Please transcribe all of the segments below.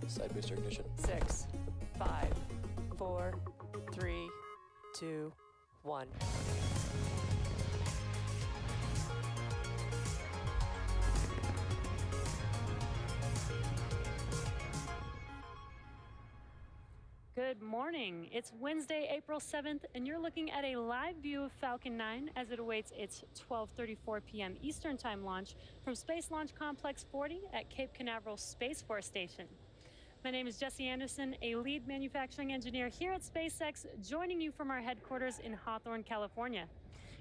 Side booster ignition. 6, 5, 4, 3, 2, 1. Good morning. It's Wednesday, April 7th, and you're looking at a live view of Falcon 9 as it awaits its 12:34 p.m. Eastern Time launch from Space Launch Complex 40 at Cape Canaveral Space Force Station. My name is Jesse Anderson, a lead manufacturing engineer here at Spacex, joining you from our headquarters in Hawthorne, California.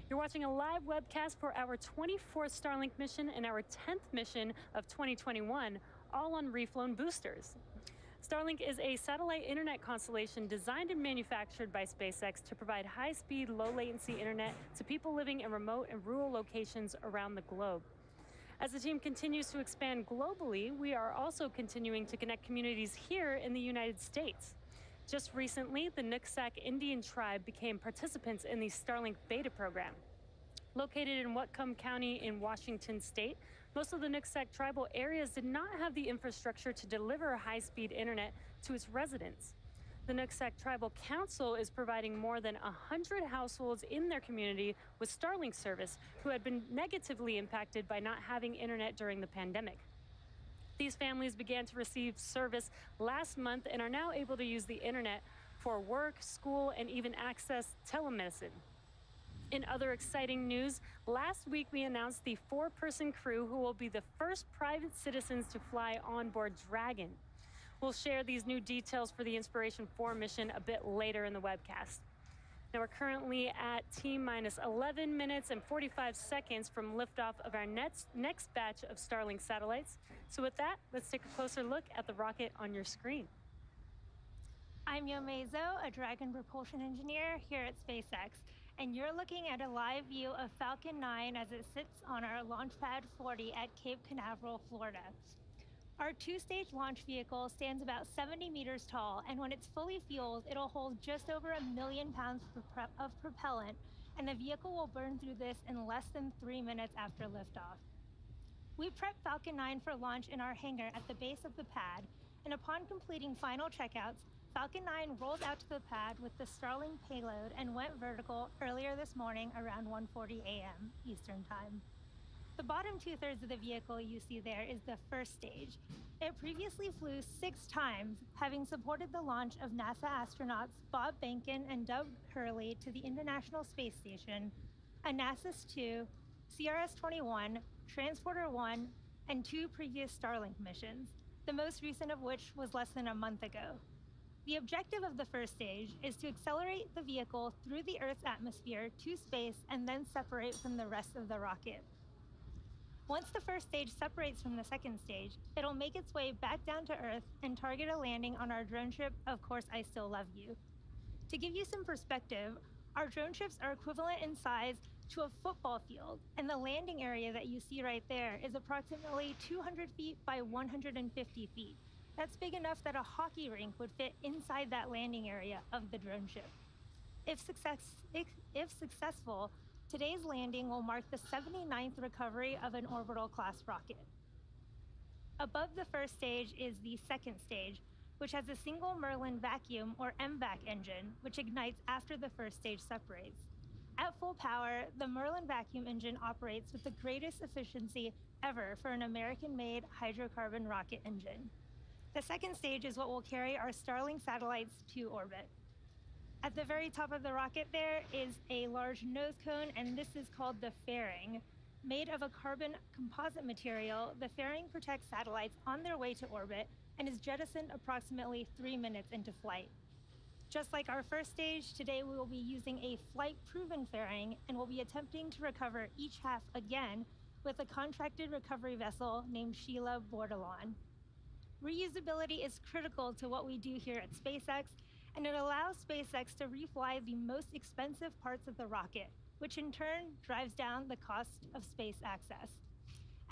You're watching a live webcast for our 24th Starlink mission and our 10th mission of 2021, all on reflown boosters. Starlink is a satellite internet constellation designed and manufactured by SpaceX to provide high-speed, low-latency internet to people living in remote and rural locations around the globe. As the team continues to expand globally, we are also continuing to connect communities here in the United States. Just recently, the Nooksack Indian tribe became participants in the Starlink beta program. Located in Whatcom County in Washington state, most of the Nooksack tribal areas did not have the infrastructure to deliver high-speed internet to its residents. The Nooksack Tribal Council is providing more than 100 households in their community with Starlink service who had been negatively impacted by not having internet during the pandemic. These families began to receive service last month and are now able to use the internet for work, school, and even access telemedicine. In other exciting news, last week we announced the 4-person crew who will be the first private citizens to fly on board Dragon. We'll share these new details for the Inspiration 4 mission a bit later in the webcast. Now we're currently at T-minus 11 minutes and 45 seconds from liftoff of our next batch of Starlink satellites. So with that, let's take a closer look at the rocket on your screen. I'm Yomezo, a Dragon propulsion engineer here at SpaceX, and you're looking at a live view of Falcon 9 as it sits on our launch pad 40 at Cape Canaveral, Florida. Our 2-stage launch vehicle stands about 70 meters tall, and when it's fully fueled, it'll hold just over 1 million pounds of propellant, and the vehicle will burn through this in less than 3 minutes after liftoff. We prepped Falcon 9 for launch in our hangar at the base of the pad, and upon completing final checkouts, Falcon 9 rolled out to the pad with the Starlink payload and went vertical earlier this morning around 1:40 a.m. Eastern Time. The bottom 2/3 of the vehicle you see there is the first stage. It previously flew 6 times, having supported the launch of NASA astronauts Bob Behnken and Doug Hurley to the International Space Station, Anasis-2, CRS-21, Transporter-1, and 2 previous Starlink missions, the most recent of which was less than a month ago. The objective of the first stage is to accelerate the vehicle through the Earth's atmosphere to space and then separate from the rest of the rocket. Once the first stage separates from the second stage, it'll make its way back down to Earth and target a landing on our drone ship, Of Course I Still Love You. To give you some perspective, our drone ships are equivalent in size to a football field, and the landing area that you see right there is approximately 200 feet by 150 feet. That's big enough that a hockey rink would fit inside that landing area of the drone ship. If successful, today's landing will mark the 79th recovery of an orbital-class rocket. Above the first stage is the second stage, which has a single Merlin vacuum or MVAC engine, which ignites after the first stage separates. At full power, the Merlin vacuum engine operates with the greatest efficiency ever for an American-made hydrocarbon rocket engine. The second stage is what will carry our Starlink satellites to orbit. At the very top of the rocket there is a large nose cone, and this is called the fairing. Made of a carbon composite material, the fairing protects satellites on their way to orbit and is jettisoned approximately 3 minutes into flight. Just like our first stage, today we will be using a flight-proven fairing and will be attempting to recover each half again with a contracted recovery vessel named Sheila Bordelon. Reusability is critical to what we do here at SpaceX, and it allows SpaceX to refly the most expensive parts of the rocket, which in turn drives down the cost of space access.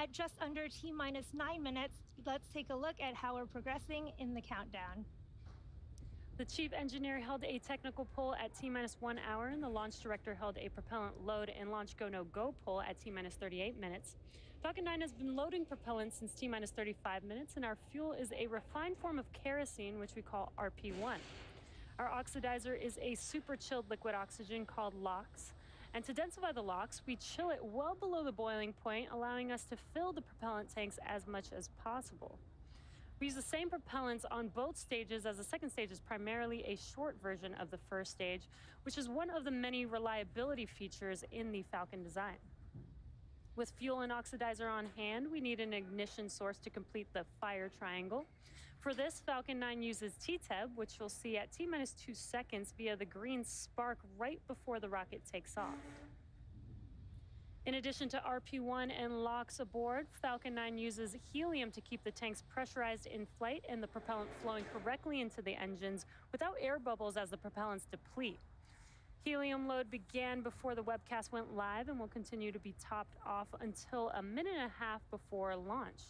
At just under T-minus 9 minutes, let's take a look at how we're progressing in the countdown. The chief engineer held a technical poll at T-minus 1 hour, and the launch director held a propellant load and launch go-no-go poll at T-minus 38 minutes. Falcon 9 has been loading propellant since T-minus 35 minutes, and our fuel is a refined form of kerosene, which we call RP1. Our oxidizer is a super chilled liquid oxygen called LOX. And to densify the LOX, we chill it well below the boiling point, allowing us to fill the propellant tanks as much as possible. We use the same propellants on both stages, as the second stage is primarily a short version of the first stage, which is one of the many reliability features in the Falcon design. With fuel and oxidizer on hand, we need an ignition source to complete the fire triangle. For this, Falcon 9 uses TTEB, which you'll see at T-minus 2 seconds via the green spark right before the rocket takes off. In addition to RP1 and LOX aboard, Falcon 9 uses helium to keep the tanks pressurized in flight and the propellant flowing correctly into the engines without air bubbles as the propellants deplete. Helium load began before the webcast went live and will continue to be topped off until a minute and a half before launch.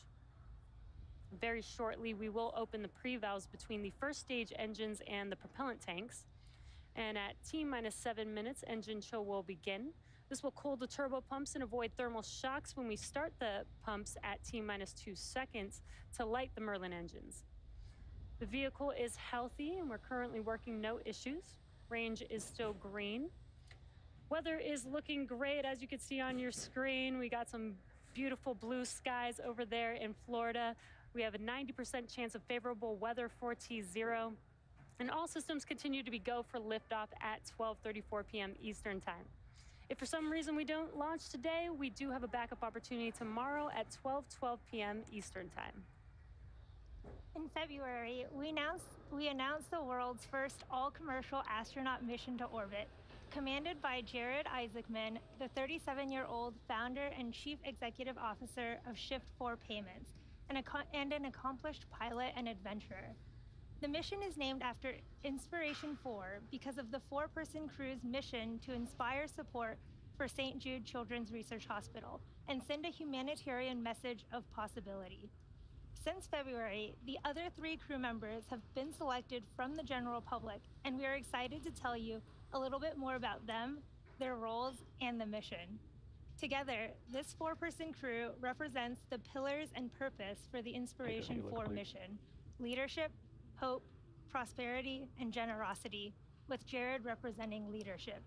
Very shortly, we will open the pre-valves between the first stage engines and the propellant tanks. And at T-minus 7 minutes, engine chill will begin. This will cool the turbo pumps and avoid thermal shocks when we start the pumps at T-minus 2 seconds to light the Merlin engines. The vehicle is healthy, and we're currently working no issues. Range is still green. Weather is looking great, as you can see on your screen. We got some beautiful blue skies over there in Florida. We have a 90% chance of favorable weather for T0. And all systems continue to be go for liftoff at 12:34 p.m. Eastern Time. If for some reason we don't launch today, we do have a backup opportunity tomorrow at 12:12 p.m. Eastern Time. In February, we announced the world's first all-commercial astronaut mission to orbit, commanded by Jared Isaacman, the 37-year-old founder and chief executive officer of Shift4 Payments, and an accomplished pilot and adventurer. The mission is named after Inspiration 4 because of the four-person crew's mission to inspire support for St. Jude Children's Research Hospital and send a humanitarian message of possibility. Since February, the other 3 crew members have been selected from the general public, and we are excited to tell you a little bit more about them, their roles, and the mission. Together, this 4-person crew represents the pillars and purpose for the Inspiration 4 mission: leadership, hope, prosperity, and generosity, with Jared representing leadership.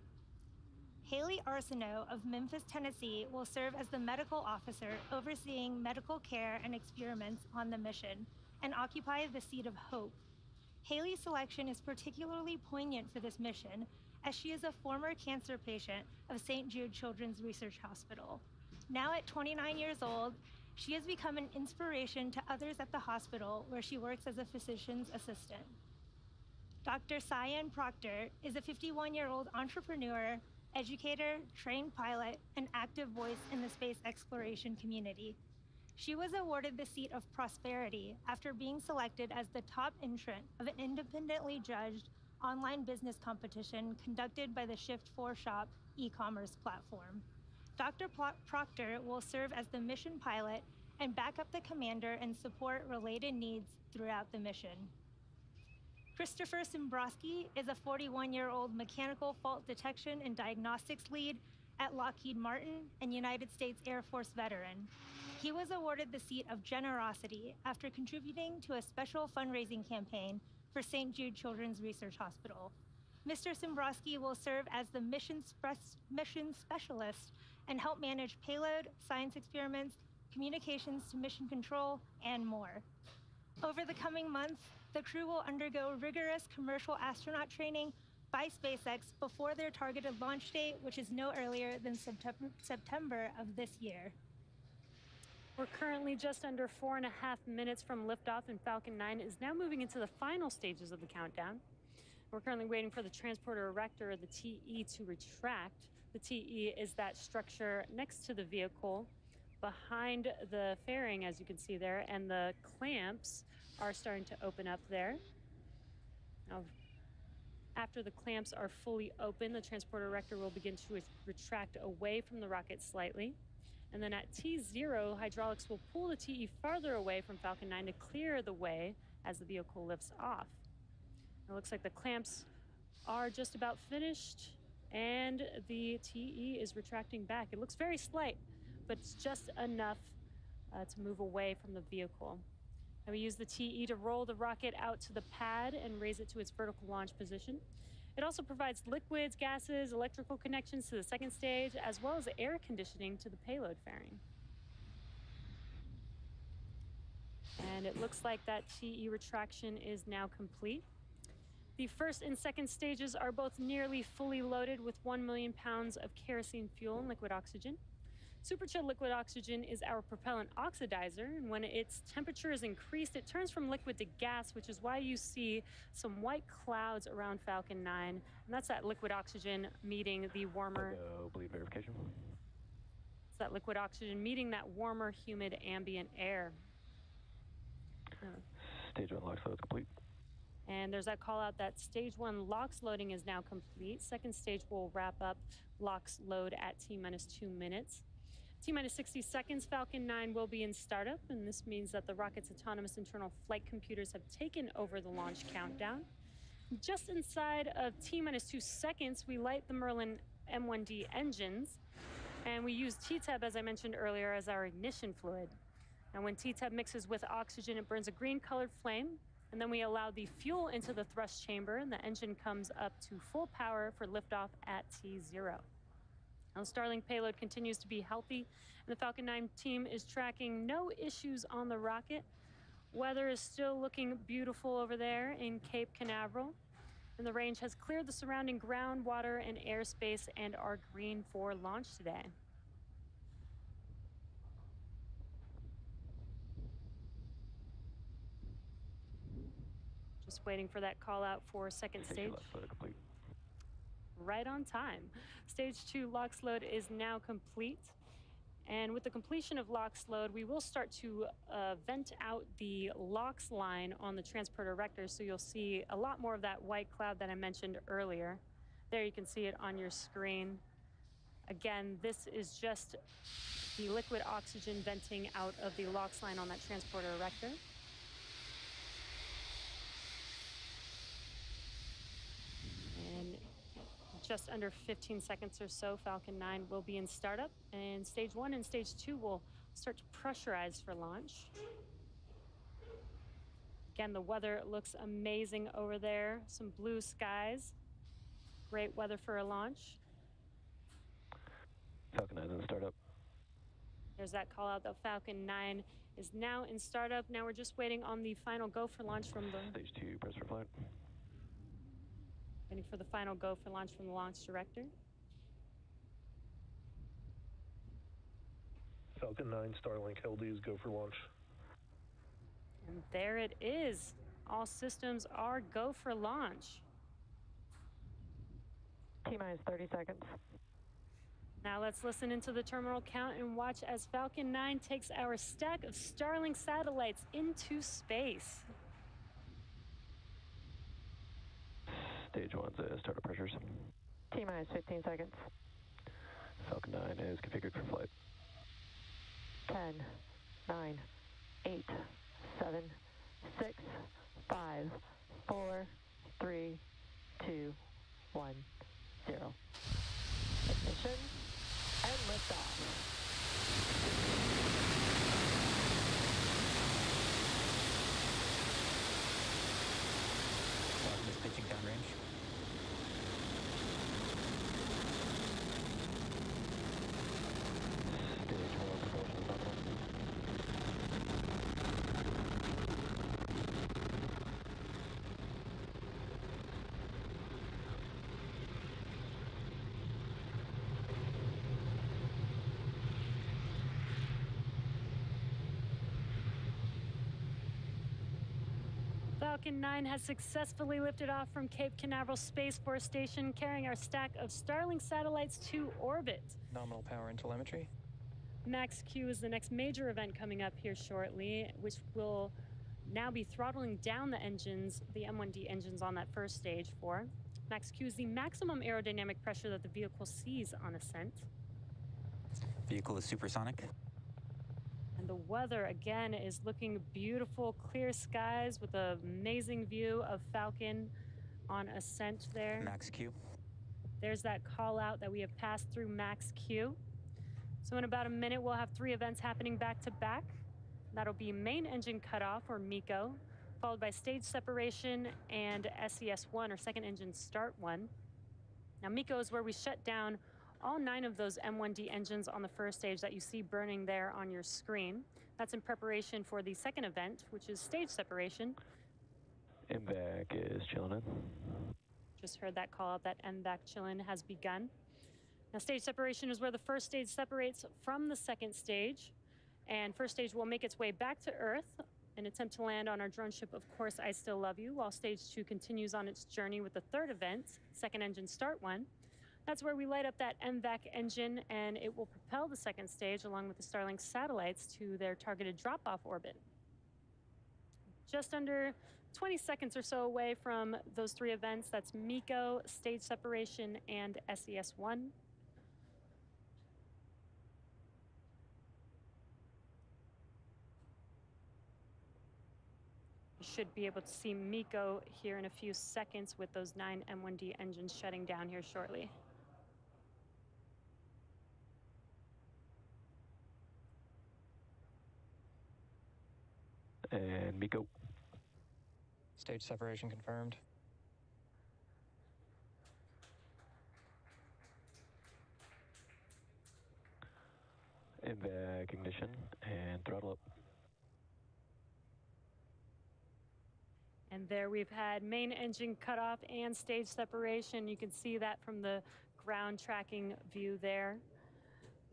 Haley Arsenault of Memphis, Tennessee will serve as the medical officer overseeing medical care and experiments on the mission and occupy the seat of hope. Haley's selection is particularly poignant for this mission, as she is a former cancer patient of St. Jude Children's Research Hospital. Now at 29 years old, she has become an inspiration to others at the hospital where she works as a physician's assistant. Dr. Cyan Proctor is a 51-year-old entrepreneur, educator, trained pilot, and active voice in the space exploration community. She was awarded the seat of prosperity after being selected as the top entrant of an independently judged online business competition conducted by the Shift4 Shop e-commerce platform. Dr. Proctor will serve as the mission pilot and back up the commander and support related needs throughout the mission. Christopher Simbrowski is a 41-year-old mechanical fault detection and diagnostics lead at Lockheed Martin and United States Air Force veteran. He was awarded the seat of generosity after contributing to a special fundraising campaign for St. Jude Children's Research Hospital. Mr. Simbrowski will serve as the mission specialist and help manage payload, science experiments, communications to mission control, and more. Over the coming months, the crew will undergo rigorous commercial astronaut training by SpaceX before their targeted launch date, which is no earlier than September of this year. We're currently just under 4.5 minutes from liftoff, and Falcon 9 is now moving into the final stages of the countdown. We're currently waiting for the transporter erector, or the TE, to retract. The TE is that structure next to the vehicle behind the fairing, as you can see there, and the clamps are starting to open up there. Now, after the clamps are fully open, the transporter erector will begin to retract away from the rocket slightly. And then at T0, hydraulics will pull the TE farther away from Falcon 9 to clear the way as the vehicle lifts off. It looks like the clamps are just about finished, and the TE is retracting back. It looks very slight, but it's just enough to move away from the vehicle. And we use the TE to roll the rocket out to the pad and raise it to its vertical launch position. It also provides liquids, gases, electrical connections to the second stage, as well as air conditioning to the payload fairing. And it looks like that TE retraction is now complete. The first and second stages are both nearly fully loaded with 1 million pounds of kerosene fuel and liquid oxygen. Superchill liquid oxygen is our propellant oxidizer, and when its temperature is increased, it turns from liquid to gas, which is why you see some white clouds around Falcon 9, and that's that liquid oxygen meeting the warmer... bleed verification. It's that liquid oxygen meeting that warmer, humid ambient air. Stage 1 LOX load complete. And there's that call out that stage 1 LOX loading is now complete. Second stage will wrap up LOX load at T-minus 2 minutes. T-minus 60 seconds, Falcon 9 will be in startup, and this means that the rocket's autonomous internal flight computers have taken over the launch countdown. Just inside of T-minus 2 seconds, we light the Merlin M1D engines, and we use TTEB, as I mentioned earlier, as our ignition fluid. And when TTEB mixes with oxygen, it burns a green-colored flame, and then we allow the fuel into the thrust chamber, and the engine comes up to full power for liftoff at T0. Now, the Starlink payload continues to be healthy, and the Falcon 9 team is tracking no issues on the rocket. Weather is still looking beautiful over there in Cape Canaveral, and the range has cleared the surrounding ground, water, and airspace and are green for launch today. Just waiting for that call out for second stage. Complete. Right on time. Stage 2 LOX load is now complete. And with the completion of LOX load, we will start to vent out the LOX line on the transporter erector, so you'll see a lot more of that white cloud that I mentioned earlier. There you can see it on your screen. Again, this is just the liquid oxygen venting out of the LOX line on that transporter erector. Just under 15 seconds or so, Falcon 9 will be in startup, and stage 1 and stage 2 will start to pressurize for launch. Again, the weather looks amazing over there. Some blue skies. Great weather for a launch. Falcon 9 is in startup. There's that call out that Falcon 9 is now in startup. Now we're just waiting on the final go for launch from the... Stage 2, press for flight. Waiting for the final go for launch from the launch director. Falcon 9 Starlink LDs go for launch. And there it is. All systems are go for launch. T-minus 30 seconds. Now let's listen into the terminal count and watch as Falcon 9 takes our stack of Starlink satellites into space. Stage 1's startup pressures. T-minus 15 seconds. Falcon 9 is configured for flight. 10, 9, 8, 7, 6, 5, 4, 3, 2, 1, 0. Ignition and liftoff. Falcon is pitching downrange. Stage 1 propulsion is nominal. Falcon 9 has successfully lifted off from Cape Canaveral Space Force Station, carrying our stack of Starlink satellites to orbit. Nominal power and telemetry. Max Q is the next major event coming up here shortly, which will now be throttling down the engines, the M1D engines on that first stage for. Max Q is the maximum aerodynamic pressure that the vehicle sees on ascent. Vehicle is supersonic. And the weather, again, is looking beautiful, clear skies with an amazing view of Falcon on ascent there. Max Q. There's that call out that we have passed through Max Q. So in about a minute, we'll have 3 events happening back to back. That'll be main engine cutoff, or MECO, followed by stage separation and SES1, or second engine start 1. Now, MECO is where we shut down all 9 of those M1D engines on the first stage that you see burning there on your screen. That's in preparation for the second event, which is stage separation. MVAC is chilling in. Just heard that call out that MVAC chillin' has begun. Now, stage separation is where the first stage separates from the second stage. And first stage will make its way back to Earth and attempt to land on our drone ship, Of Course I Still Love You, while stage 2 continues on its journey with the third event, second engine start 1. That's where we light up that MVAC engine, and it will propel the second stage along with the Starlink satellites to their targeted drop-off orbit. Just under 20 seconds or so away from those 3 events, that's MECO, stage separation, and SES1. You should be able to see MECO here in a few seconds with those 9 M1D engines shutting down here shortly. And MECO. Stage separation confirmed. MVAC ignition and throttle up. And there we've had main engine cutoff and stage separation. You can see that from the ground tracking view there.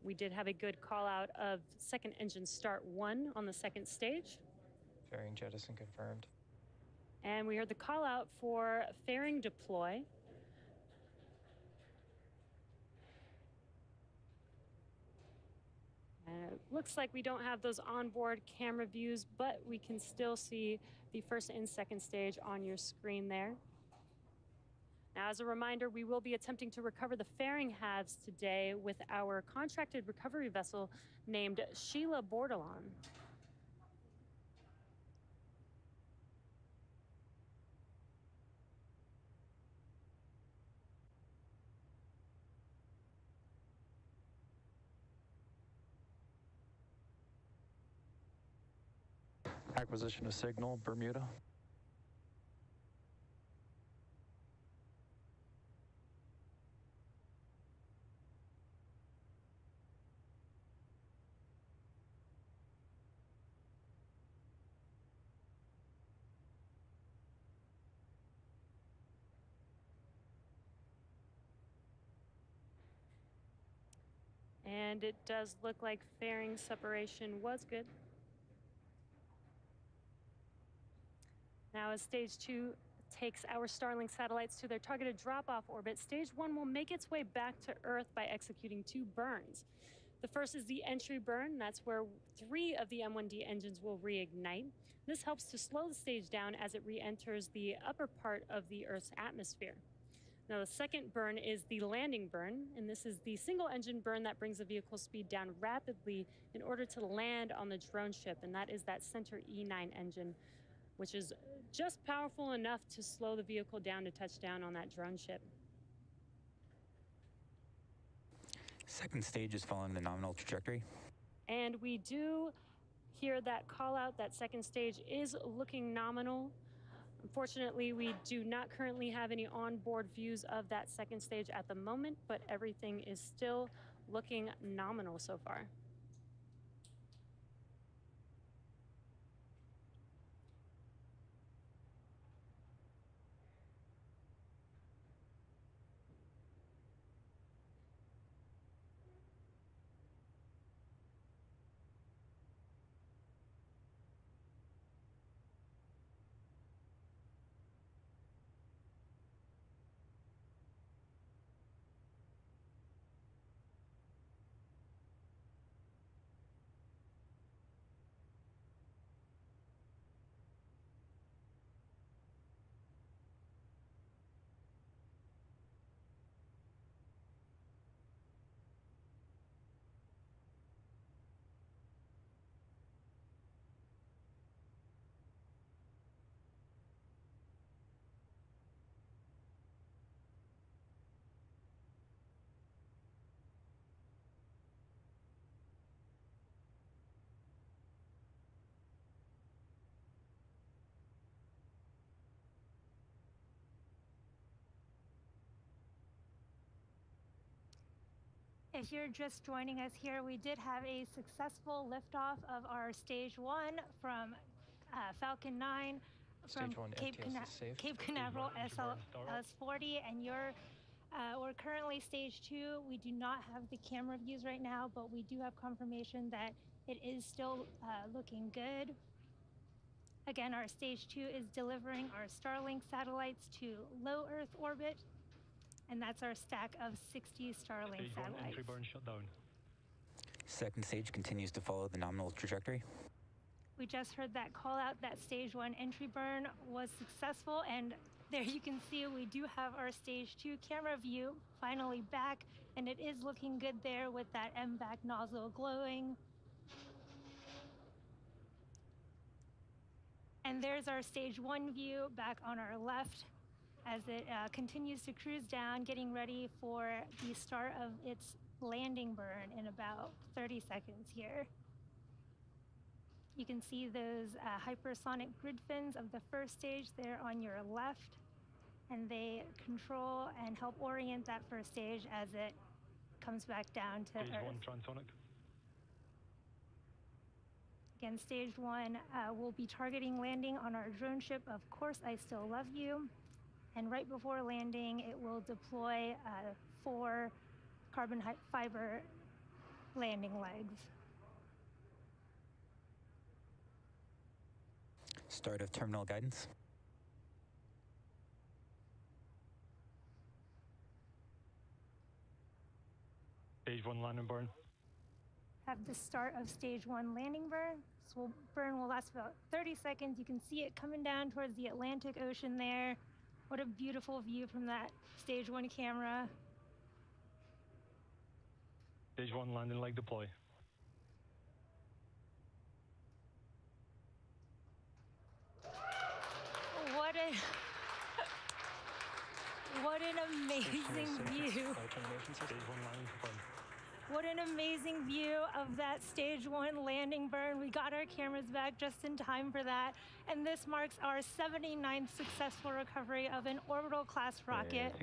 We did have a good call out of second engine start 1 on the second stage. Fairing jettison confirmed. And we heard the call out for fairing deploy. It looks like we don't have those onboard camera views, but we can still see the first and second stage on your screen there. Now, as a reminder, we will be attempting to recover the fairing halves today with our contracted recovery vessel named Sheila Bordelon. Acquisition of signal, Bermuda. And it does look like fairing separation was good. Now, as stage 2 takes our Starlink satellites to their targeted drop-off orbit, stage 1 will make its way back to Earth by executing 2 burns. The first is the entry burn. That's where 3 of the M1D engines will reignite. This helps to slow the stage down as it re-enters the upper part of the Earth's atmosphere. Now, the second burn is the landing burn, and this is the single engine burn that brings the vehicle speed down rapidly in order to land on the drone ship, and that is that center E9 engine, which is just powerful enough to slow the vehicle down to touch down on that drone ship. Second stage is following the nominal trajectory. And we do hear that call out that second stage is looking nominal. Unfortunately, we do not currently have any onboard views of that second stage at the moment, but everything is still looking nominal so far. If you're just joining us here, we did have a successful liftoff of our Stage 1 from Falcon 9 from Stage 1 FTS is safe. Cape Canaveral SLS-40, and we're currently Stage 2. We do not have the camera views right now, but we do have confirmation that it is still looking good. Again, our Stage 2 is delivering our Starlink satellites to low Earth orbit, and that's our stack of 60 Starlink Stage 1 satellites. entry burn shut down. Second stage continues to follow the nominal trajectory. We just heard that call out that Stage 1 entry burn was successful, and there you can see we do have our Stage 2 camera view finally back, and it is looking good there with that MVAC nozzle glowing. And there's our Stage 1 view back on our left as it continues to cruise down, getting ready for the start of its landing burn in about 30 seconds here. You can see those hypersonic grid fins of the first stage there on your left, and they control and help orient that first stage as it comes back down to Stage Earth. 1 transonic. Again, Stage 1 will be targeting landing on our drone ship, Of Course I Still Love You. And right before landing, it will deploy 4 carbon fiber landing legs. Start of terminal guidance. Stage 1 landing burn. Have the start of Stage 1 landing burn. This burn will last about 30 seconds. You can see it coming down towards the Atlantic Ocean there. What a beautiful view from that Stage 1 camera. Stage 1 landing leg deploy. What an amazing view. Stage 1 landing confirmed. What an amazing view of that Stage 1 landing burn. We got our cameras back just in time for that. And this marks our 79th successful recovery of an orbital class rocket.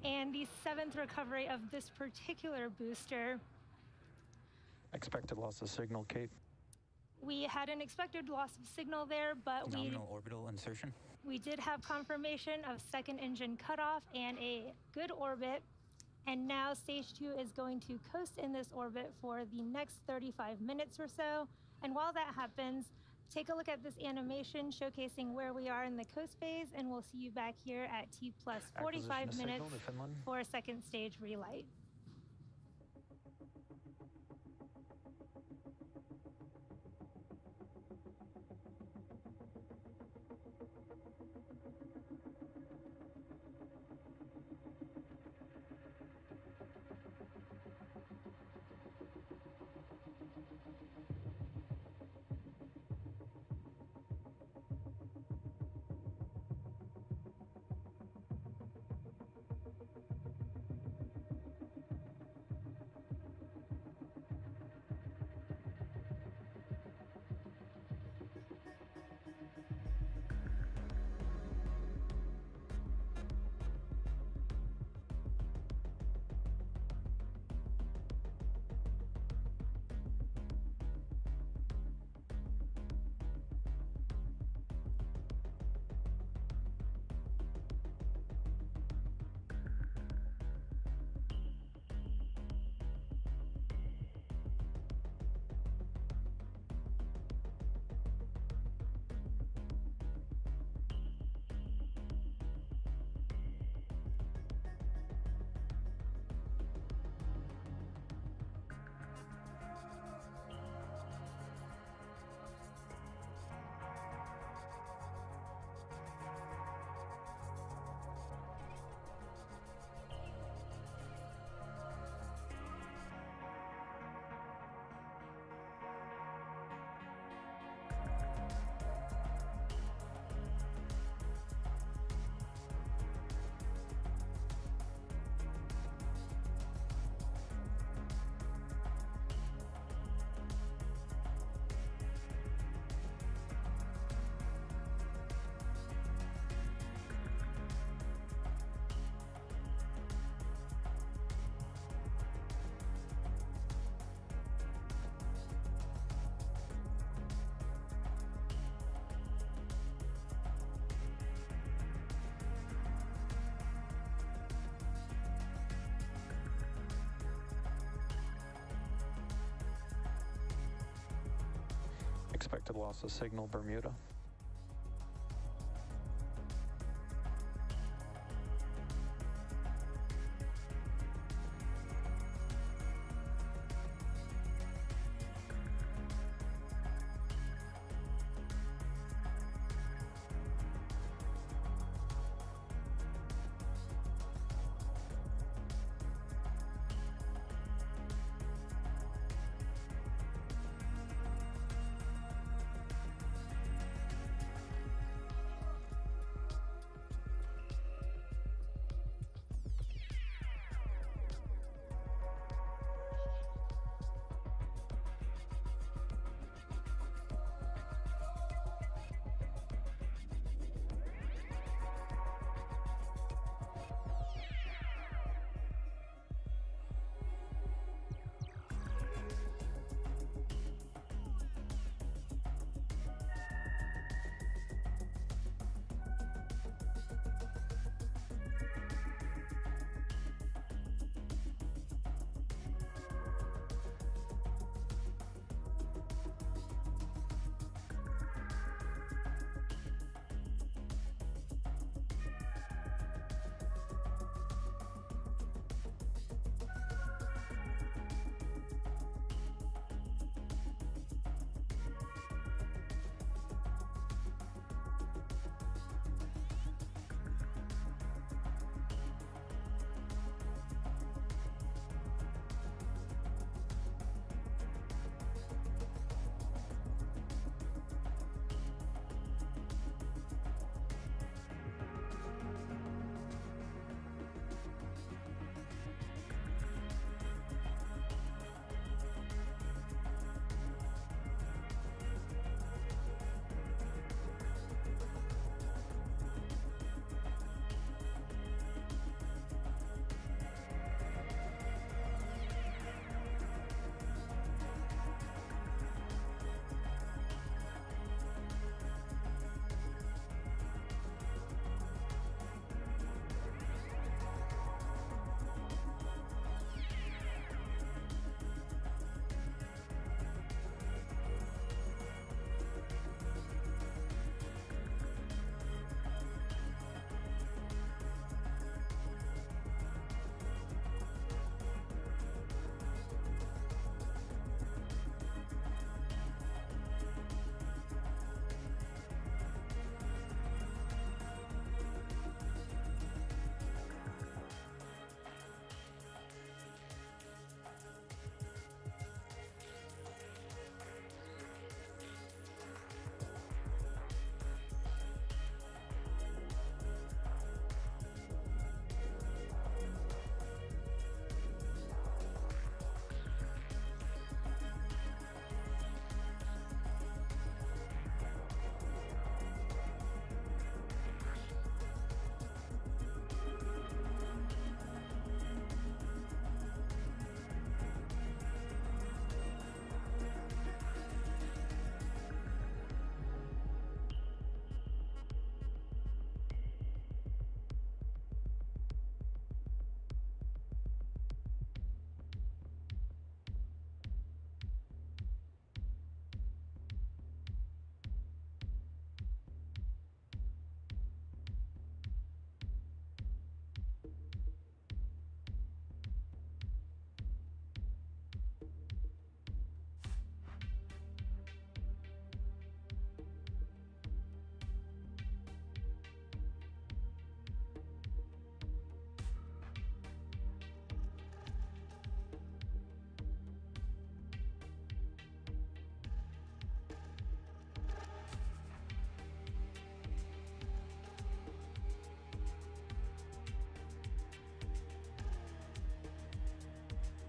And the 7th recovery of this particular booster. Expected loss of signal, Kate. We had an expected loss of signal there, but Nominal orbital insertion. we did have confirmation of second engine cutoff and a good orbit. And now Stage 2 is going to coast in this orbit for the next 35 minutes or so. And while that happens, take a look at this animation showcasing where we are in the coast phase, and we'll see you back here at T plus 45 minutes for a second stage relight. Expected loss of signal, Bermuda.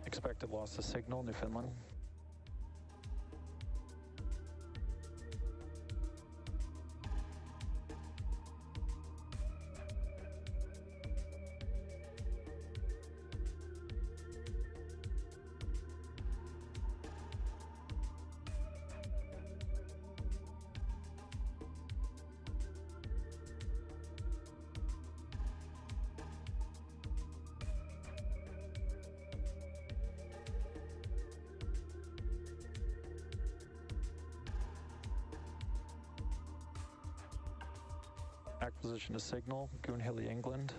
Expected loss of signal, Newfoundland. Acquisition of signal, Goonhilly, England.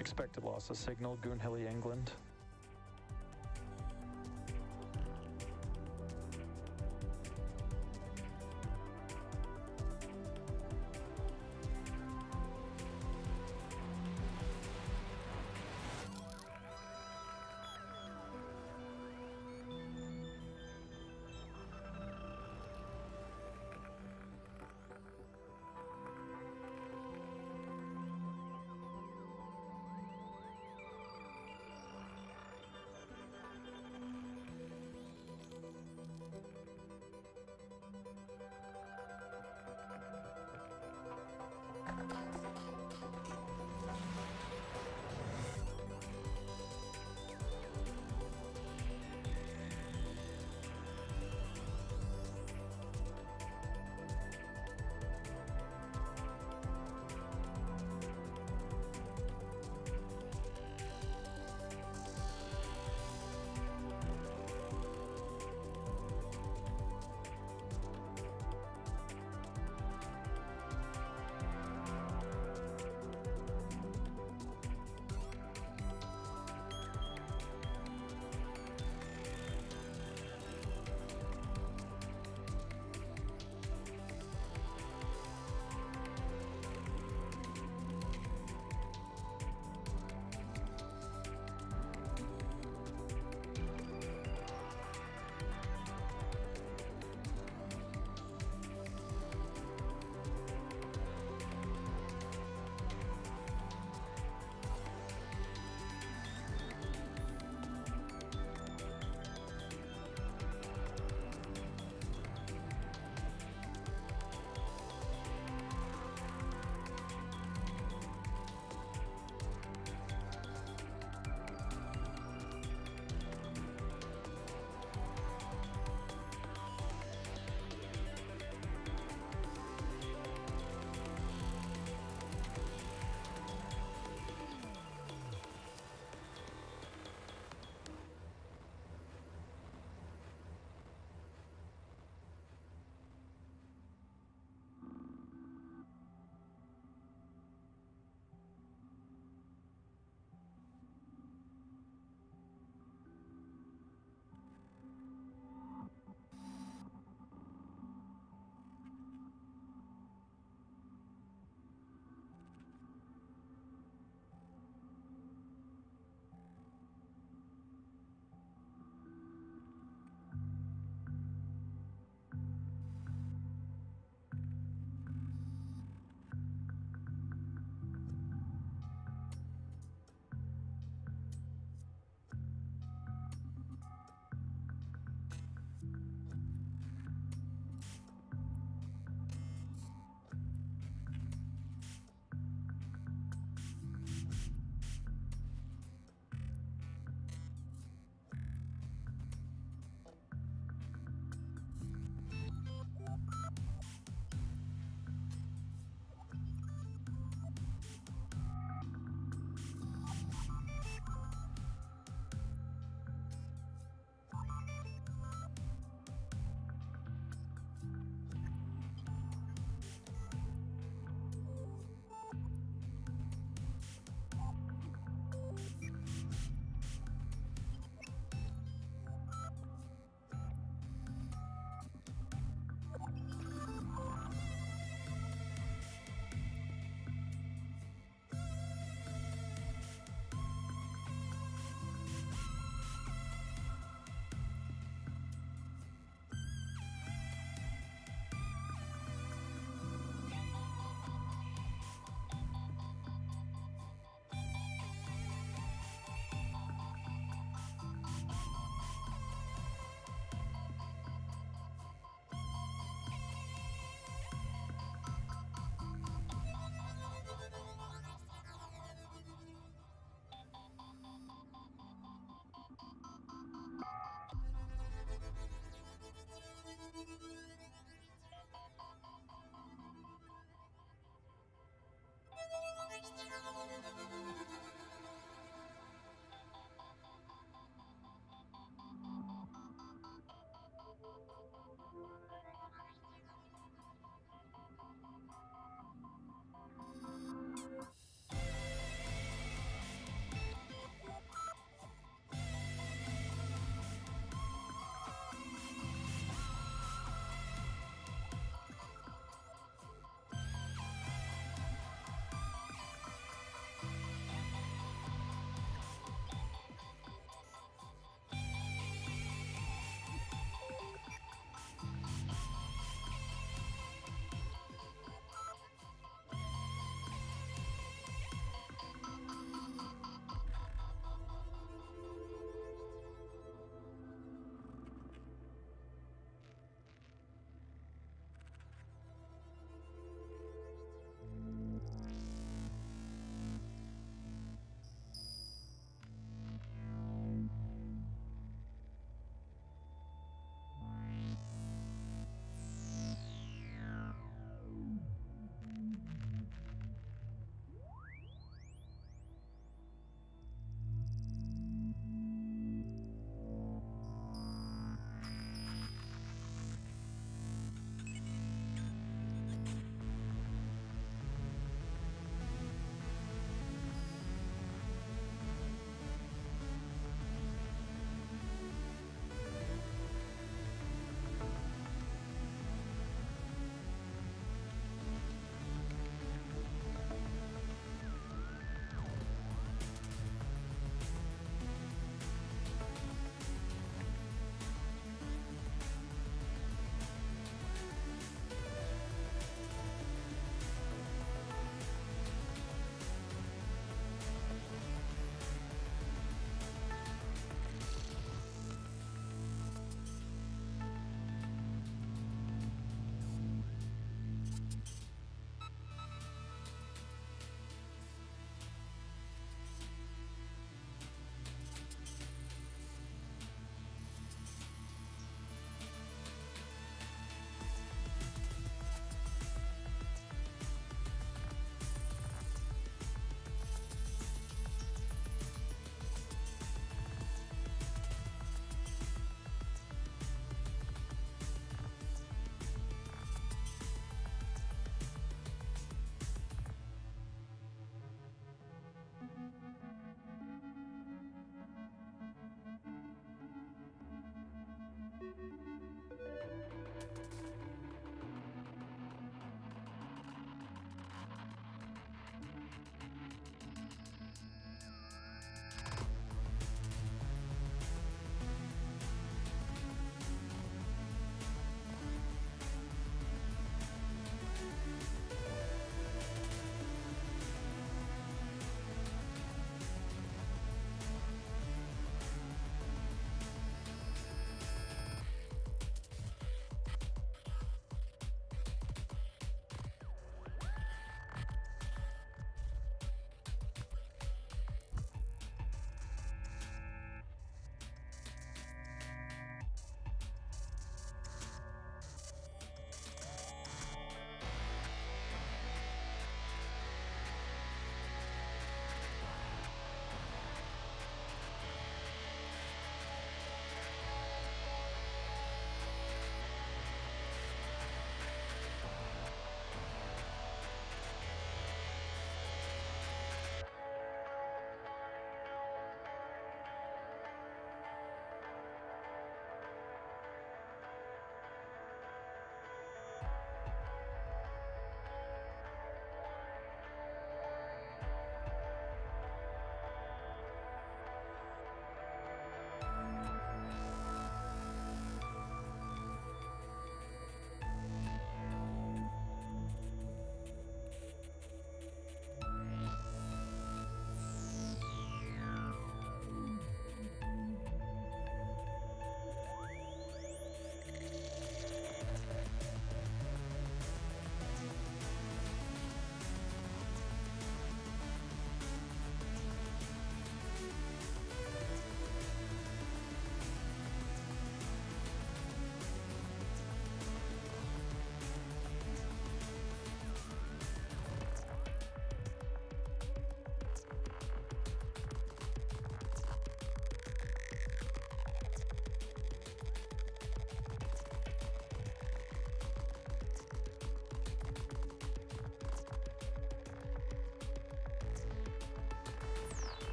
Expected loss of signal, Goonhilly, England.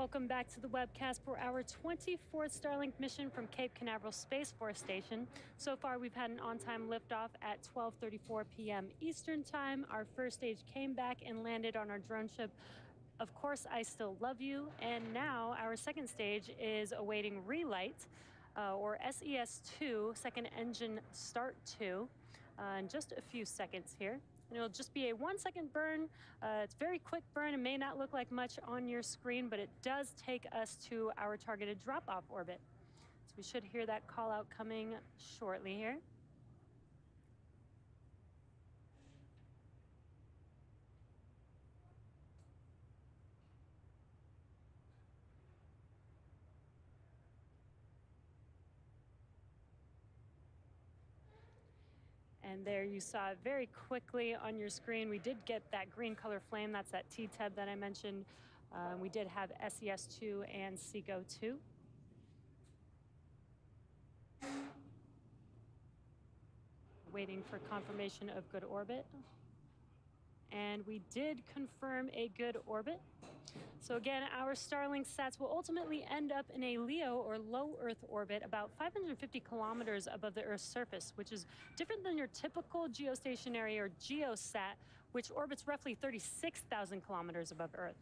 Welcome back to the webcast for our 24th Starlink mission from Cape Canaveral Space Force Station. So far, we've had an on-time liftoff at 12:34 p.m. Eastern Time. Our first stage came back and landed on our drone ship, Of Course I Still Love You. And now our second stage is awaiting relight, or SES-2, second engine start 2, in just a few seconds here. And it'll just be a 1-second burn. It's a very quick burn. It may not look like much on your screen, but it does take us to our targeted drop-off orbit. So we should hear that call out coming shortly here. And there you saw it very quickly on your screen. We did get that green color flame. That's that T-Teb that I mentioned. We did have SES-2 and SEGO-2. Waiting for confirmation of good orbit. And we did confirm a good orbit. So again, our Starlink sats will ultimately end up in a LEO, or low Earth orbit, about 550 kilometers above the Earth's surface, which is different than your typical geostationary or geosat, which orbits roughly 36,000 kilometers above Earth.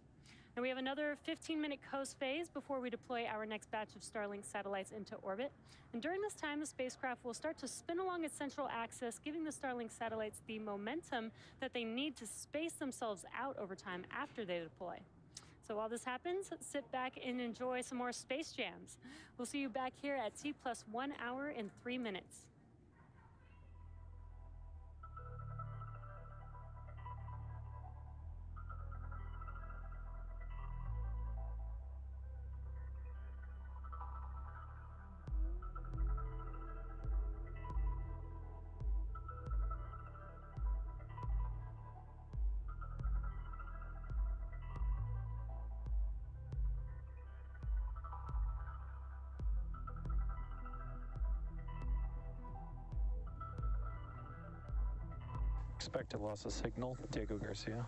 Now we have another 15-minute coast phase before we deploy our next batch of Starlink satellites into orbit. And during this time, the spacecraft will start to spin along its central axis, giving the Starlink satellites the momentum that they need to space themselves out over time after they deploy. So while this happens, sit back and enjoy some more space jams. We'll see you back here at T+1 hour and 3 minutes. Expected loss of signal, Diego Garcia.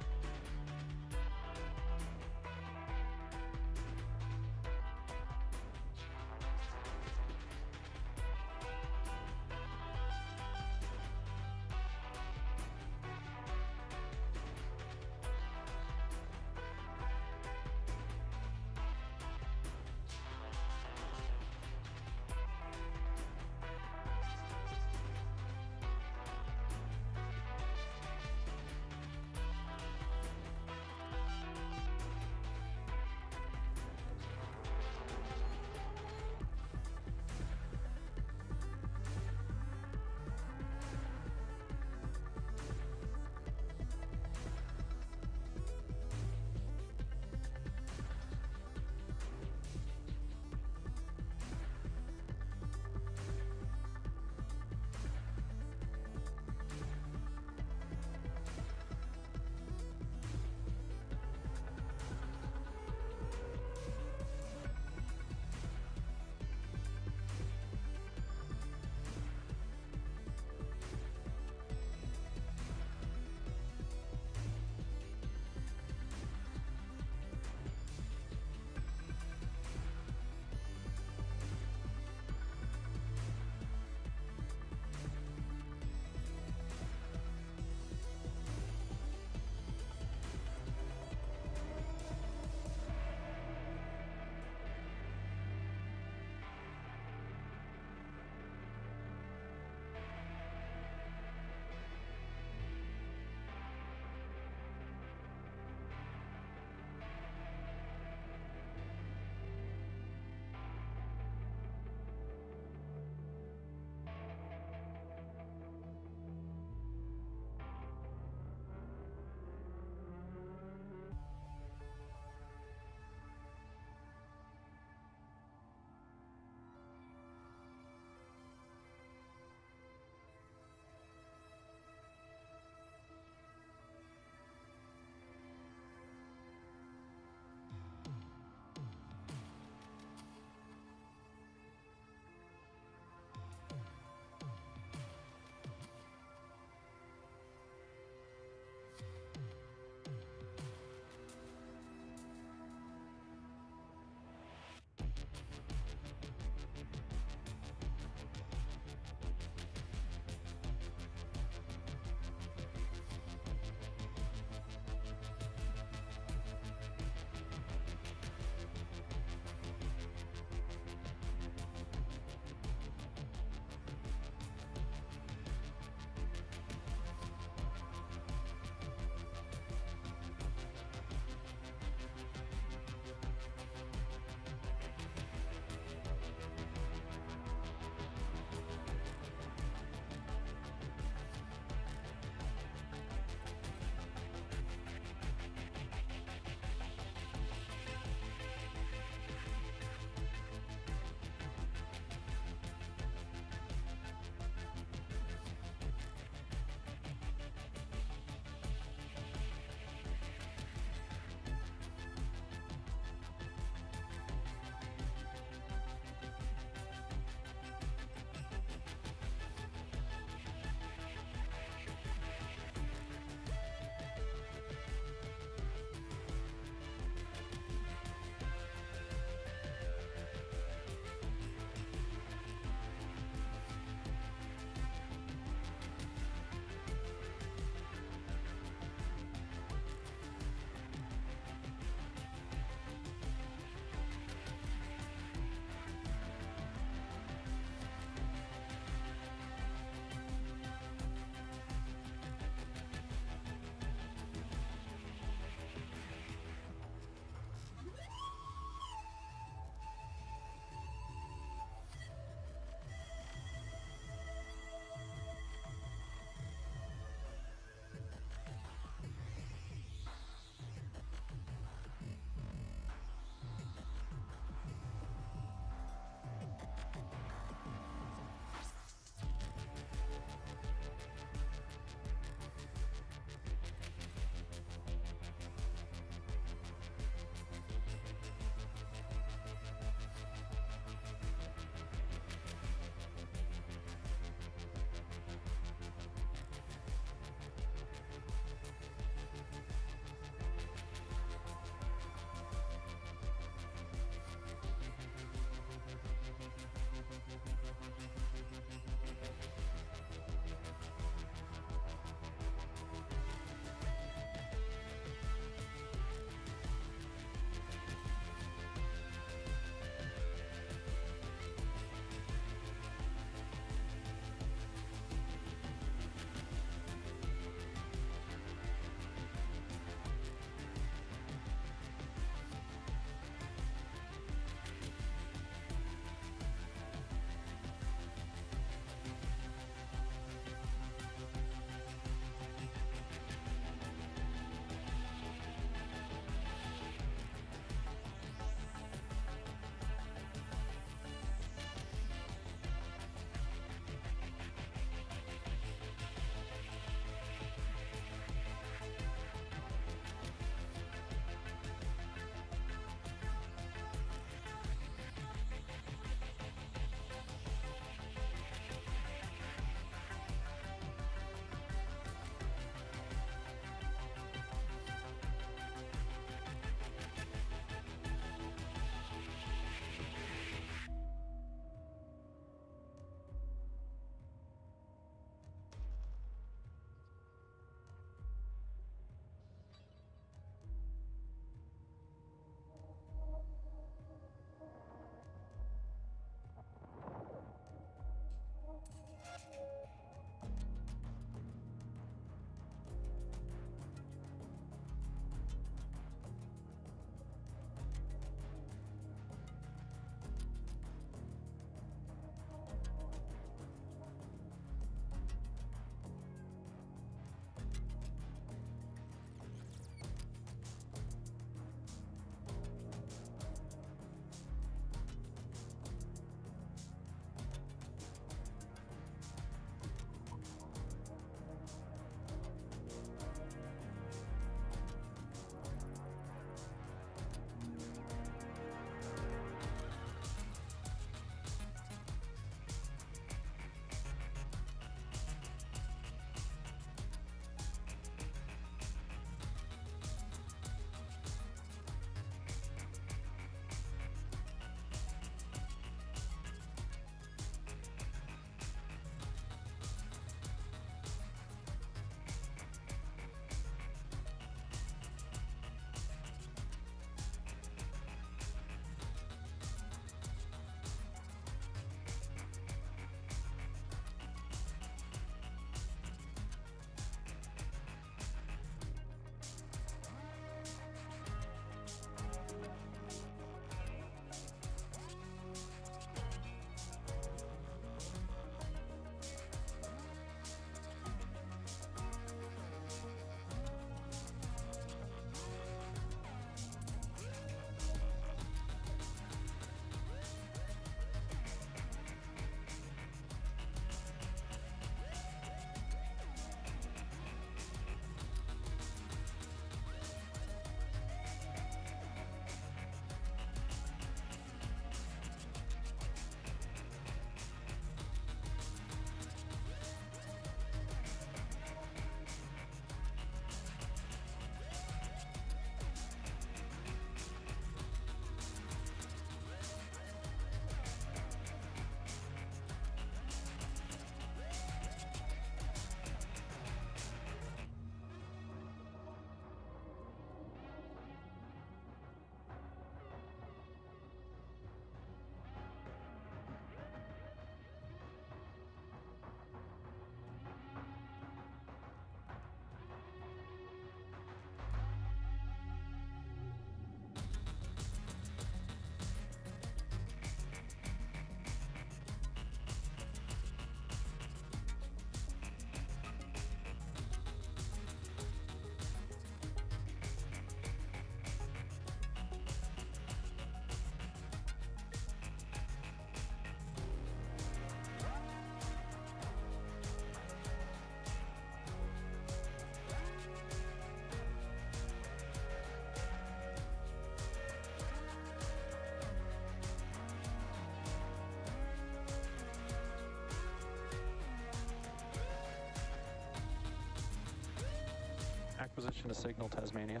Acquisition to signal, Tasmania.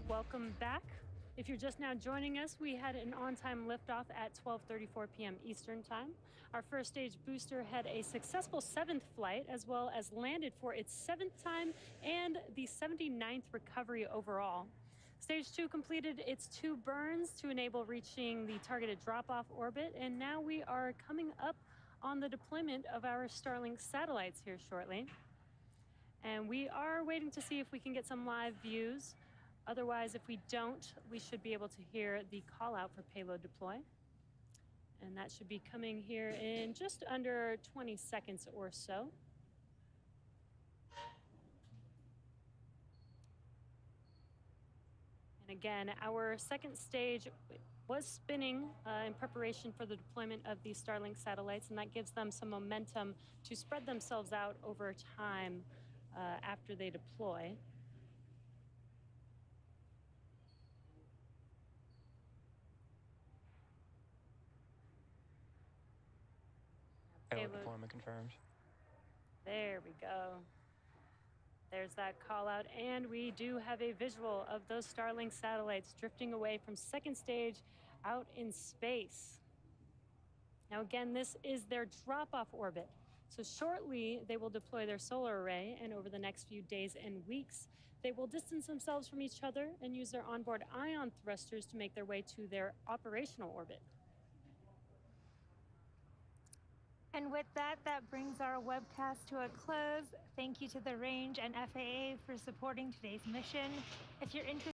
Welcome back. If you're just now joining us, we had an on-time liftoff at 12:34 p.m. Eastern Time. Our first stage booster had a successful 7th flight, as well as landed for its 7th time and the 79th recovery overall. Stage 2 completed its 2 burns to enable reaching the targeted drop-off orbit, and now we are coming up on the deployment of our Starlink satellites here shortly. And we are waiting to see if we can get some live views. Otherwise, if we don't, we should be able to hear the call out for payload deploy. And that should be coming here in just under 20 seconds or so. And again, our second stage was spinning in preparation for the deployment of these Starlink satellites, and that gives them some momentum to spread themselves out over time after they deploy. Payload deployment confirmed. There we go. There's that call out, and we do have a visual of those Starlink satellites drifting away from second stage out in space. Now again, this is their drop-off orbit. So shortly, they will deploy their solar array, and over the next few days and weeks, they will distance themselves from each other and use their onboard ion thrusters to make their way to their operational orbit. And with that, that brings our webcast to a close. Thank you to the Range and FAA for supporting today's mission. If you're interested